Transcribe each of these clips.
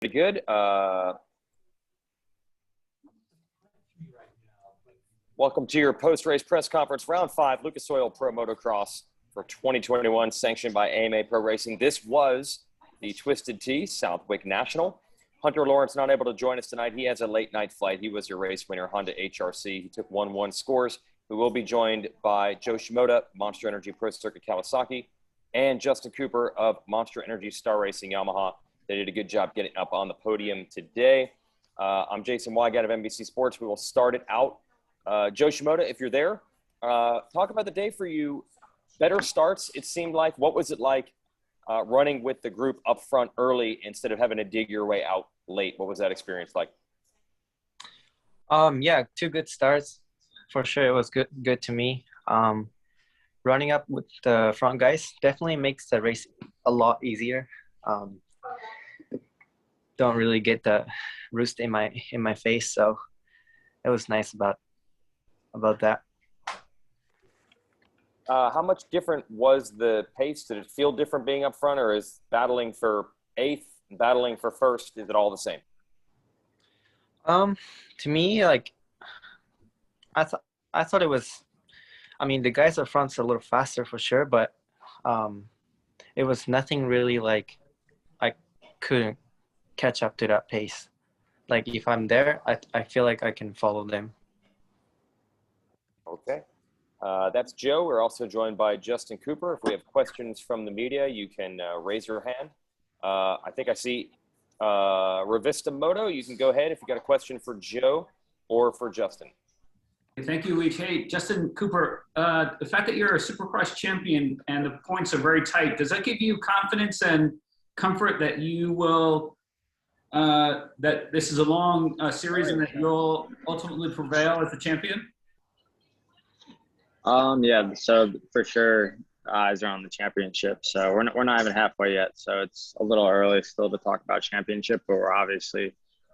Pretty good. Welcome to your post-race press conference, round 5, Lucas Oil Pro Motocross for 2021, sanctioned by AMA Pro Racing. This was the Twisted Tea Southwick National. Hunter Lawrence not able to join us tonight. He has a late night flight. He was your race winner, Honda HRC. He took 1-1 scores. We will be joined by Joe Shimoda, Monster Energy Pro Circuit Kawasaki, and Justin Cooper of Monster Energy Star Racing Yamaha. They did a good job getting up on the podium today. I'm Jason Wygant of NBC Sports. We will start it out. Joe Shimoda, if you're there, talk about the day for you. Better starts, it seemed like. What was it like running with the group up front early instead of having to dig your way out late? What was that experience like? Yeah, 2 good starts. For sure, it was good to me. Running up with the front guys definitely makes the race a lot easier. Don't really get the roost in my face, so it was nice about that. How much different was the pace? Did it feel different being up front, or is battling for 8th, battling for 1st, is it all the same? To me, like, I thought it was, I mean, the guys up front's a little faster for sure, but it was nothing really like I couldn't catch up to that pace. Like, if I'm there, I feel like I can follow them. Okay. That's Joe. We're also joined by Justin Cooper. If we have questions from the media, you can raise your hand. I think I see Revista Moto. You can go ahead if you got a question for Joe or for Justin. Thank you, Leach. Hey, Justin Cooper, the fact that you're a Supercross champion and the points are very tight, does that give you confidence and comfort that you will, that this is a long series and that you'll ultimately prevail as the champion? Yeah, so for sure, eyes are on the championship. So we're not even halfway yet. So it's a little early still to talk about championship, but we're obviously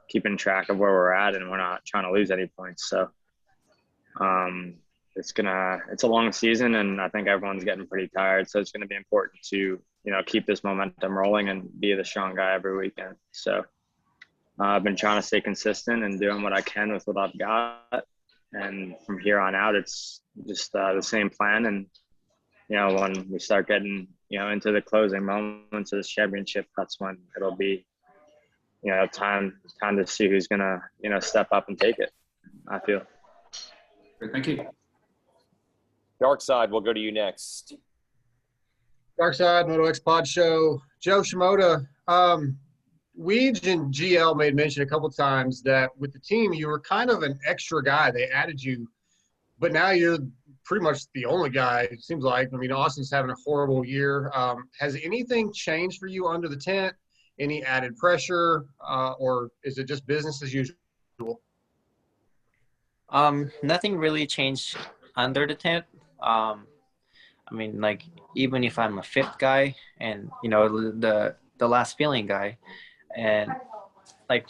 keeping track of where we're at, and we're not trying to lose any points. So it's a long season, and I think everyone's getting pretty tired. So it's gonna be important to keep this momentum rolling and be the strong guy every weekend. So I've been trying to stay consistent and doing what I can with what I've got. And from here on out, it's just the same plan. And, when we start getting, into the closing moments of this championship, that's when it'll be, time to see who's going to, step up and take it, I feel. Great, thank you. Dark Side, we'll go to you next. Dark Side, Moto X Pod Show. Joe Shimoda. Weege and GL made mention a couple times that with the team, you were kind of an extra guy. They added you, but now you're pretty much the only guy, it seems like. I mean, Austin's having a horrible year. Has anything changed for you under the tent? Any added pressure, or is it just business as usual? Nothing really changed under the tent. I mean, like, even if I'm a 5th guy and, the last feeling guy, and like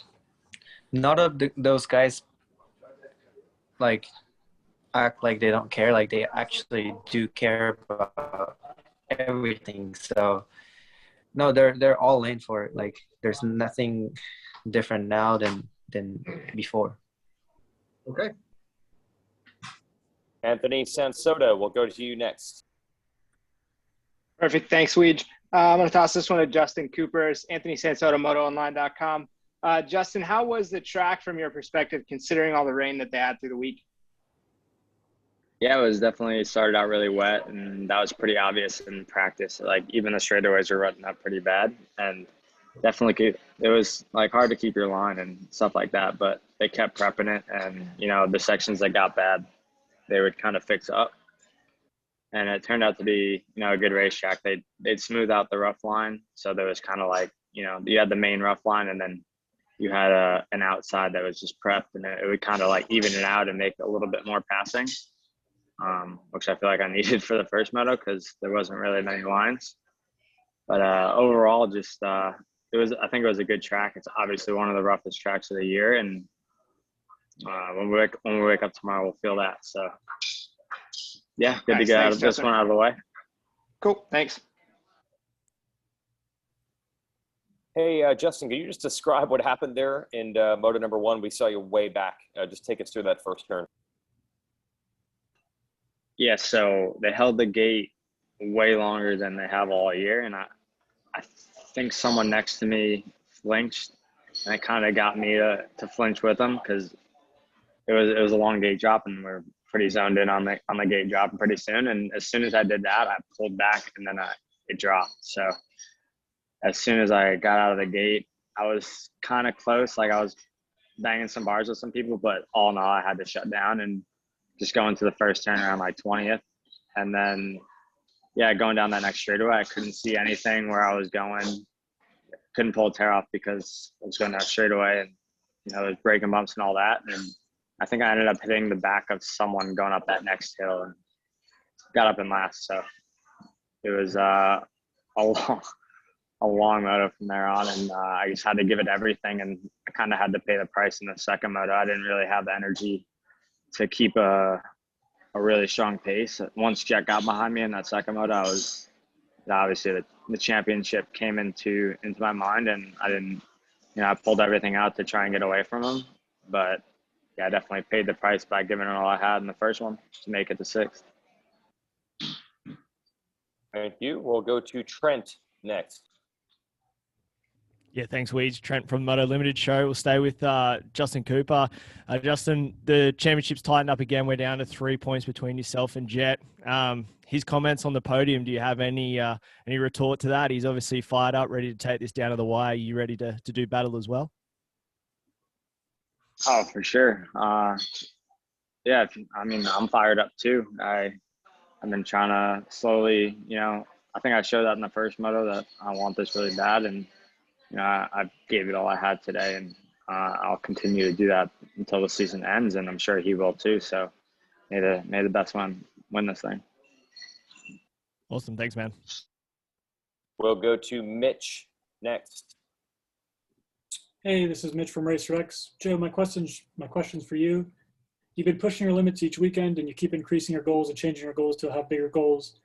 none of those guys like act like they don't care. Like, they actually do care about everything. So no, they're all in for it. Like, there's nothing different now than before. Okay. Anthony Sansota, we'll go to you next. Perfect. Thanks, Weege. I'm going to toss this one to Justin Cooper. It's Anthony Sansota, MotoOnline.com. Justin, how was the track from your perspective, considering all the rain that they had through the week? Yeah, it definitely started out really wet, and that was pretty obvious in practice. Like, even the straightaways were running up pretty bad, and definitely it was like hard to keep your line and stuff like that. But they kept prepping it, and the sections that got bad, they would kind of fix up. And it turned out to be, a good racetrack. They'd smooth out the rough line. So there was kind of like, you had the main rough line, and then you had an outside that was just prepped, and it would kind of like even it out and make a little bit more passing, which I feel like I needed for the first moto because there wasn't really many lines. But overall, just I think it was a good track. It's obviously one of the roughest tracks of the year, and when we wake up tomorrow, we'll feel that. So. Yeah, good to get this one out of the way. Cool, thanks. Hey, Justin, can you just describe what happened there in Moto number 1? We saw you way back. Just take us through that first turn. Yeah, so they held the gate way longer than they have all year, and I think someone next to me flinched, and it kind of got me to flinch with them because it was a long gate drop, and we're pretty zoned in on the gate drop pretty soon. And as soon as I did that, I pulled back, and then it dropped. So as soon as I got out of the gate, I was kind of close. Like I was banging some bars with some people, but all in all, I had to shut down and just go into the first turn around like 20th. And then, yeah, going down that next straightaway, I couldn't see anything where I was going. Couldn't pull a tear off because I was going down straightaway and, there's braking bumps and all that. And I think I ended up hitting the back of someone going up that next hill and got up in last. So it was a long moto from there on, and I just had to give it everything, and I kind of had to pay the price in the second moto. I didn't really have the energy to keep a really strong pace. Once Jet got behind me in that second moto, I was obviously the championship came into my mind, and I didn't, I pulled everything out to try and get away from him. But yeah, I definitely paid the price by giving it all I had in the first one to make it to 6th. Thank you. We'll go to Trent next. Yeah, thanks, Weege. Trent from Moto Limited Show. We'll stay with Justin Cooper. Justin, the championship's tightened up again. We're down to 3 points between yourself and Jet. His comments on the podium, do you have any retort to that? He's obviously fired up, ready to take this down to the wire. Are you ready to do battle as well? Oh, for sure. Yeah, I'm fired up too. I've been trying to slowly, I think I showed that in the first moto that I want this really bad, and I gave it all I had today, and I'll continue to do that until the season ends, and I'm sure he will too. So may the best one win this thing. Awesome. Thanks, man. We'll go to Mitch next. Hey, this is Mitch from RacerX. Joe, my question's for you. You've been pushing your limits each weekend, and you keep increasing your goals and changing your goals to have bigger goals.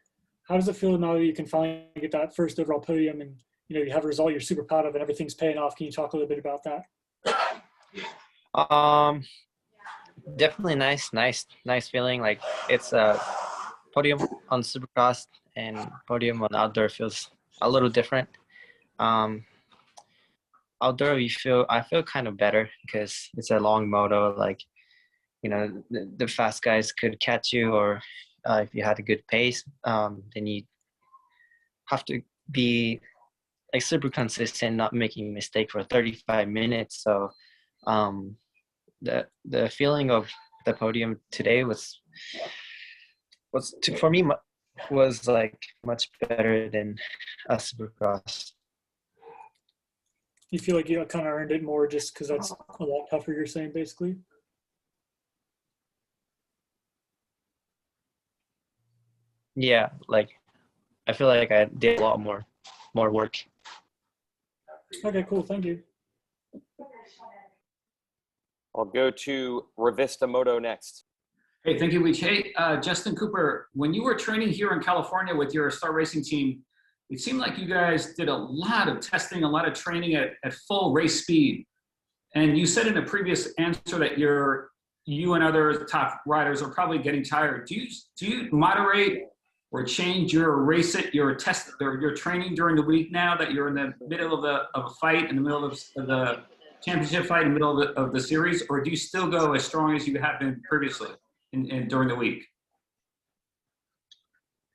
How does it feel now that you can finally get that first overall podium, and you have a result you're super proud of and everything's paying off? Can you talk a little bit about that? Definitely nice feeling. Like it's a podium on Supercross and podium on outdoor feels a little different. Outdoor, I feel kind of better because it's a long moto. Like, the fast guys could catch you, or if you had a good pace, then you have to be like super consistent, not making a mistake for 35 minutes. So the feeling of the podium today was for me was like much better than a Supercross. You feel like you kind of earned it more just because that's a lot tougher, you're saying, basically? Yeah, like I feel like I did a lot more work. Okay, cool. Thank you. I'll go to Revista Moto next. Hey, thank you, Weech. Hey, Justin Cooper, when you were training here in California with your Star Racing team, it seemed like you guys did a lot of testing, a lot of training at full race speed. And you said in a previous answer that you and other top riders are probably getting tired. Do you moderate or change your your training during the week now that you're in the middle of a fight, in the middle of the championship fight, in the middle of the series, or do you still go as strong as you have been previously during the week?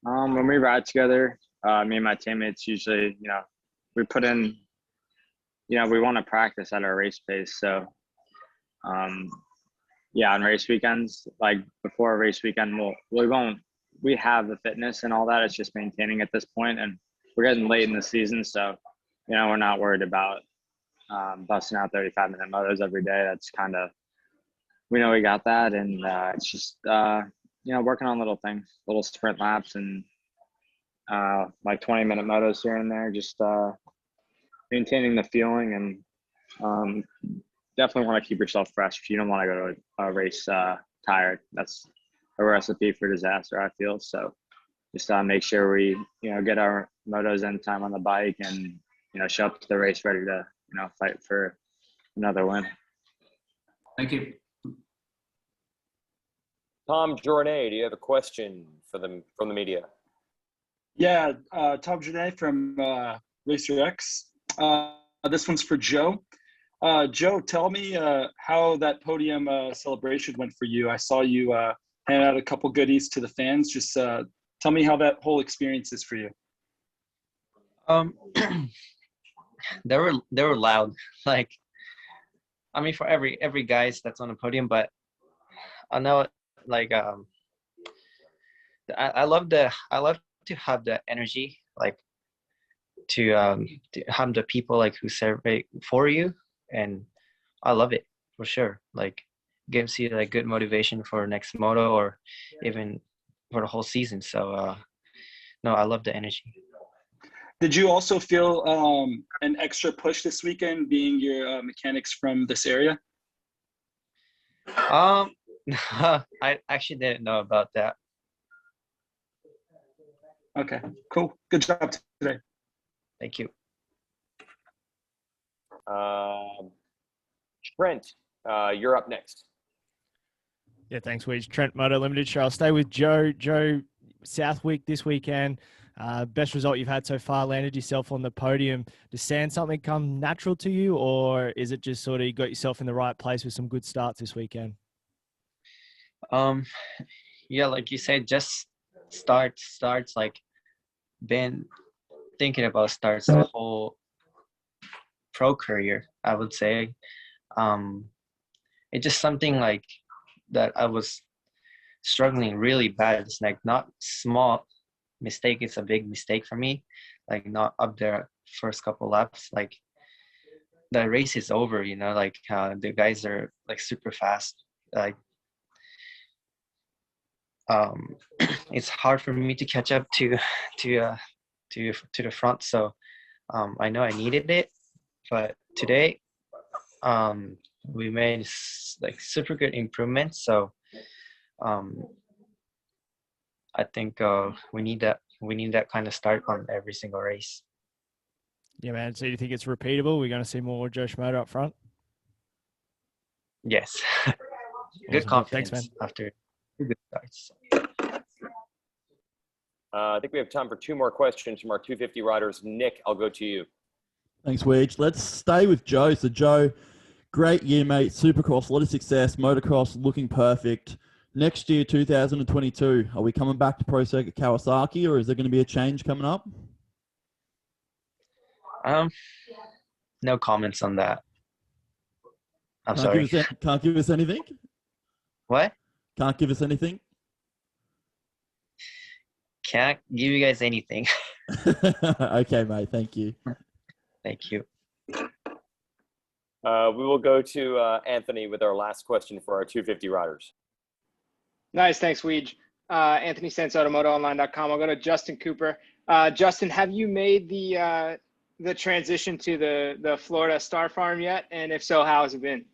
When we ride together, me and my teammates usually, we put in, we want to practice at our race pace. So, yeah, on race weekends, like before a race weekend, we have the fitness and all that. It's just maintaining at this point, and we're getting late in the season. So, we're not worried about busting out 35-minute motos every day. That's kind of, we know we got that. And it's just, working on little things, little sprint laps and like 20-minute motos here and there, just maintaining the feeling, and definitely want to keep yourself fresh. If you don't want to go to a race tired, that's a recipe for disaster, I feel. So just make sure we, get our motos in time on the bike and, show up to the race ready to, fight for another win. Thank you. Tom Jornet, do you have a question from the media? Yeah, Tom Janae from Racer X. This one's for Joe. Joe, tell me how that podium celebration went for you. I saw you hand out a couple goodies to the fans. Just tell me how that whole experience is for you. They were loud. Like, I mean, for every guys that's on the podium, but I know, like, I love to have the energy, like, to have the people like who celebrate for you, and I love it for sure. Like, gives you like good motivation for next moto or even for the whole season. So no, I love the energy. Did you also feel an extra push this weekend, being your mechanics from this area? I actually didn't know about that. Okay, cool. Good job today. Thank you. Trent, you're up next. Yeah, thanks, Weege. Trent, Moto Limited Show. I'll stay with Joe. Joe, Southwick this weekend. Best result you've had so far, landed yourself on the podium. Does sand something come natural to you, or is it just sort of you got yourself in the right place with some good starts this weekend? Yeah, like you said, just starts like been thinking about starts the whole pro career, I would say. It's just something like that I was struggling really bad. It's like not small mistake, it's a big mistake for me, like not up there first couple laps. Like, the race is over, like the guys are like super fast. Like, it's hard for me to catch up to the front. So I know I needed it, but today we made like super good improvements. So I think we need that kind of start on every single race. Yeah, man. So do you think it's repeatable? We're going to see more Joe Schmoder up front? Yes. Good Awesome. confidence. Thanks, man. After good starts. I think we have time for two more questions from our 250 riders. Nick, I'll go to you. Thanks, Weege. Let's stay with Joe. So, Joe, great year, mate. Supercross, a lot of success. Motocross looking perfect. Next year, 2022, are we coming back to Pro Circuit Kawasaki, or is there going to be a change coming up? No comments on that. I'm sorry. Can't give us anything? What? Can't give us anything? Can't give you guys anything. Okay, mate. Thank you. Thank you. We will go to Anthony with our last question for our 250 riders. Nice. Thanks, Weege. Anthony Sansotto, MotoOnline.com. I'll go to Justin Cooper. Justin, have you made the transition to the Florida Star Farm yet? And if so, how has it been?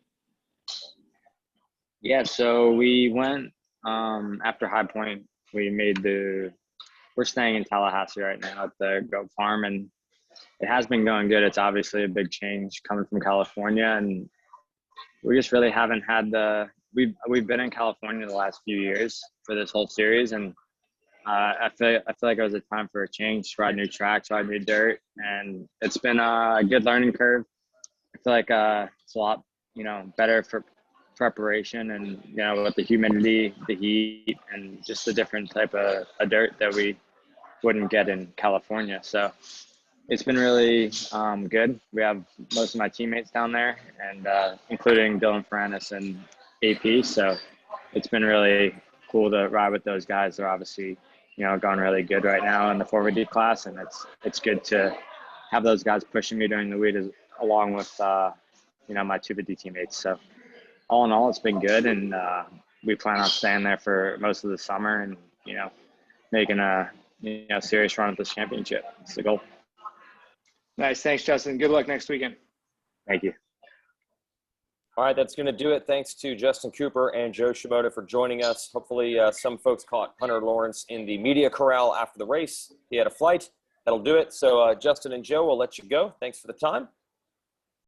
Yeah, so we went after High Point. We're staying in Tallahassee right now at the Goat Farm, and it has been going good. It's obviously a big change coming from California, and we just really haven't had we've been in California the last few years for this whole series, and I feel like it was a time for a change, to ride new tracks, ride new dirt, and it's been a good learning curve. I feel like it's a lot, better for preparation, and with the humidity, the heat, and just the different type of dirt that we wouldn't get in California. So it's been really good. We have most of my teammates down there, and including Dylan Ferranis and AP. So it's been really cool to ride with those guys. They're obviously, going really good right now in the 4VD class, and it's good to have those guys pushing me during the week along with my 250 teammates. So all in all, it's been good, and we plan on staying there for most of the summer and making a serious run at this championship. It's the goal. Nice. Thanks, Justin. Good luck next weekend. Thank you. All right, that's going to do it. Thanks to Justin Cooper and Joe Shimoda for joining us. Hopefully some folks caught Hunter Lawrence in the media corral after the race. He had a flight. That'll do it. So Justin and Joe, we'll let you go. Thanks for the time.